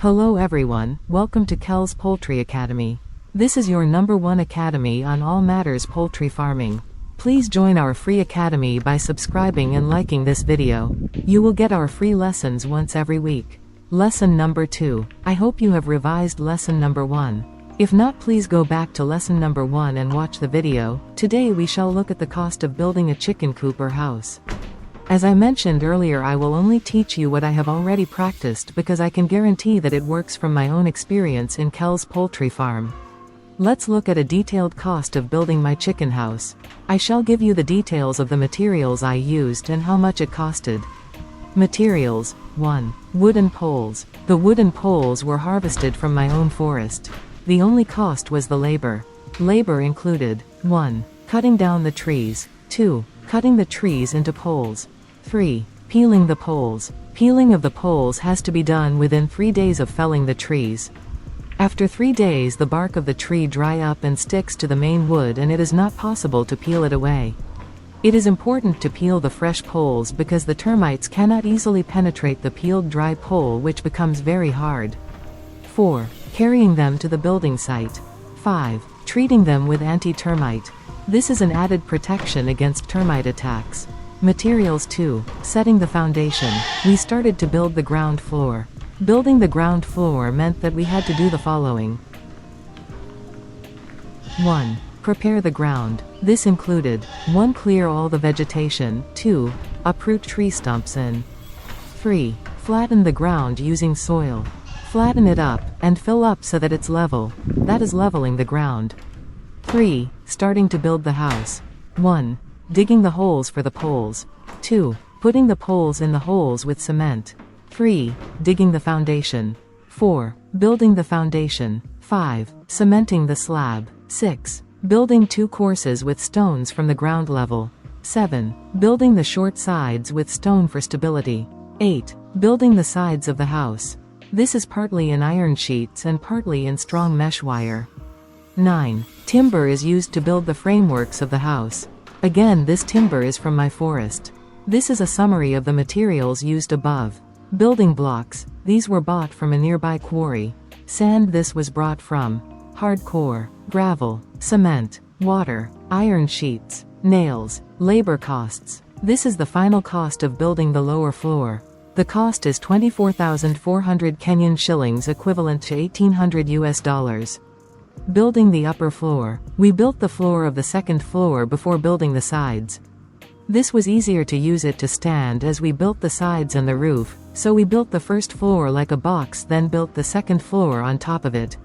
Hello everyone, welcome to Kels Poultry Academy. This is your #1 academy on all matters poultry farming. Please join our free academy by subscribing and liking this video. You will get our free lessons once every week. Lesson number 2. I hope you have revised lesson number 1. If not, please go back to lesson number 1 and watch the video. Today we shall look at the cost of building a chicken coop or house. As I mentioned earlier, I will only teach you what I have already practiced because I can guarantee that it works from my own experience in Kels Poultry Farm. Let's look at a detailed cost of building my chicken house. I shall give you the details of the materials I used and how much it costed. Materials. 1. Wooden poles. The wooden poles were harvested from my own forest. The only cost was the labor. Labor included 1. Cutting down the trees. 2. Cutting the trees into poles. 3. Peeling the poles. Peeling of the poles has to be done within 3 days of felling the trees. After 3 days, the bark of the tree dry up and sticks to the main wood, and it is not possible to peel it away. It is important to peel the fresh poles because the termites cannot easily penetrate the peeled dry pole, which becomes very hard. 4. Carrying them to the building site. 5. Treating them with anti-termite. This is an added protection against termite attacks. Materials. 2. Setting the foundation. We started to build the ground floor. Building the ground floor meant that we had to do the following. 1. Prepare the ground. This included 1. Clear all the vegetation. 2. Uproot tree stumps and 3. Flatten the ground using soil. Flatten it up and fill up so that it's level. That is leveling the ground. 3. Starting to build the house. 1. Digging the holes for the poles. 2. Putting the poles in the holes with cement. 3. Digging the foundation. 4. Building the foundation. 5. Cementing the slab. 6. Building 2 courses with stones from the ground level. 7. Building the short sides with stone for stability. 8. Building the sides of the house. This is partly in iron sheets and partly in strong mesh wire. 9. Timber is used to build the frameworks of the house. Again, this timber is from my forest. This is a summary of the materials used above. Building blocks. These were bought from a nearby quarry. Sand. This was brought from hardcore. Gravel. Cement. Water. Iron sheets. Nails. Labor costs. This is the final cost of building the lower floor. The cost is 24,400 Kenyan shillings, equivalent to $1,800 US. Building the upper floor. We built the floor of the second floor before building the sides. This was easier to use it to stand as we built the sides and the roof, so we built the first floor like a box, then built the second floor on top of it.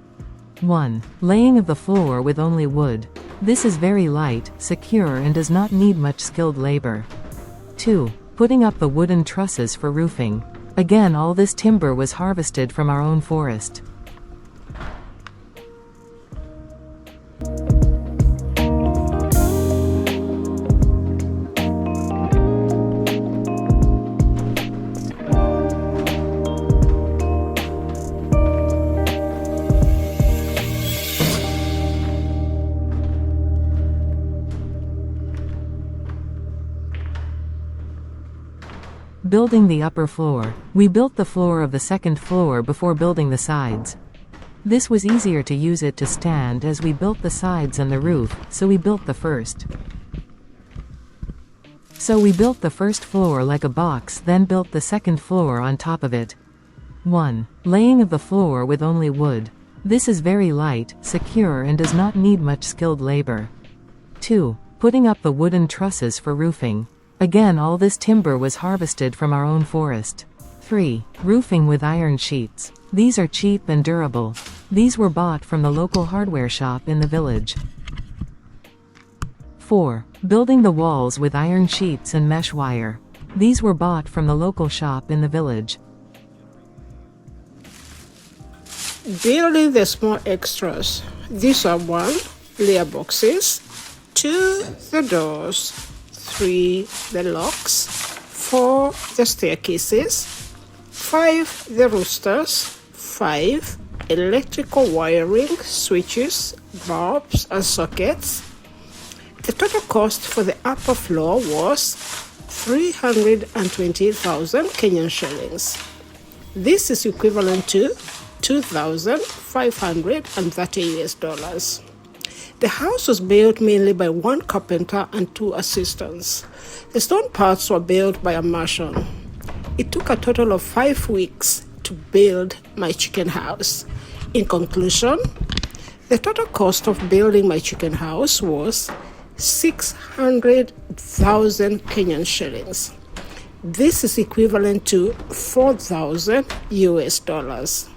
1. Laying of the floor with only wood. This is very light, secure, and does not need much skilled labor. 2. Putting up the wooden trusses for roofing. Again, all this timber was harvested from our own forest. Building the upper floor. We built the floor of the second floor before building the sides. This was easier to use it to stand as we built the sides and the roof, so we built the first floor like a box, then built the second floor on top of it. 1. Laying of the floor with only wood. This is very light, secure, and does not need much skilled labor. 2. Putting up the wooden trusses for roofing. Again, all this timber was harvested from our own forest. 3. Roofing with iron sheets. These are cheap and durable. These were bought from the local hardware shop in the village. 4. Building the walls with iron sheets and mesh wire. These were bought from the local shop in the village. Building the small extras. These are 1. Layer boxes. 2. The doors. 3. The locks. 4. The staircases. 5. The roosters. 5. Electrical wiring, switches, bulbs, and sockets. The total cost for the upper floor was 320,000 Kenyan shillings. This is equivalent to $2,530 US. The house was built mainly by one carpenter and two assistants. The stone parts were built by a mason. It took a total of 5 weeks to build my chicken house. In conclusion, the total cost of building my chicken house was 600,000 Kenyan shillings. This is equivalent to 4,000 US dollars.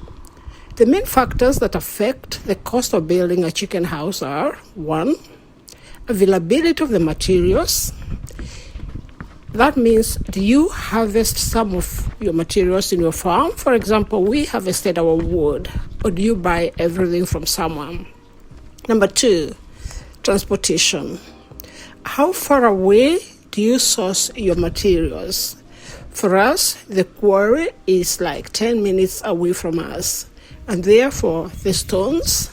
The main factors that affect the cost of building a chicken house are: 1, availability of the materials. That means, do you harvest some of your materials in your farm? For example, we harvested our wood, or do you buy everything from someone? Number 2, transportation. How far away do you source your materials? For us, the quarry is like 10 minutes away from us, and therefore the stones,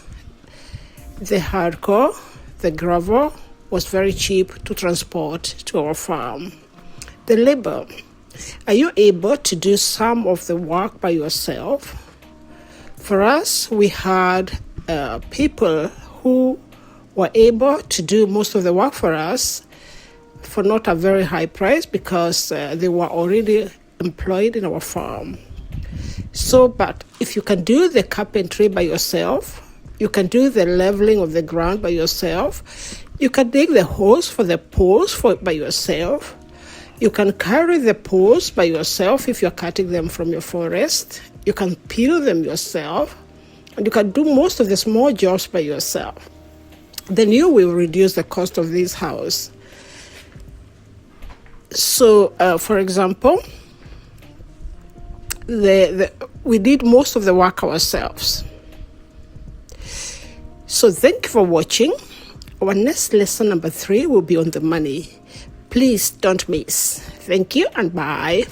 the hardcore, the gravel was very cheap to transport to our farm. The labor. Are you able to do some of the work by yourself? For us, we had people who were able to do most of the work for us for not a very high price, because they were already employed in our farm. So, but if you can do the carpentry by yourself, you can do the leveling of the ground by yourself, you can dig the holes for the poles by yourself, you can carry the poles by yourself if you're cutting them from your forest, you can peel them yourself, and you can do most of the small jobs by yourself. Then you will reduce the cost of this house. So, for example, we did most of the work ourselves. So thank you for watching. Our next lesson, number 3, will be on the money. Please don't miss. Thank you and bye.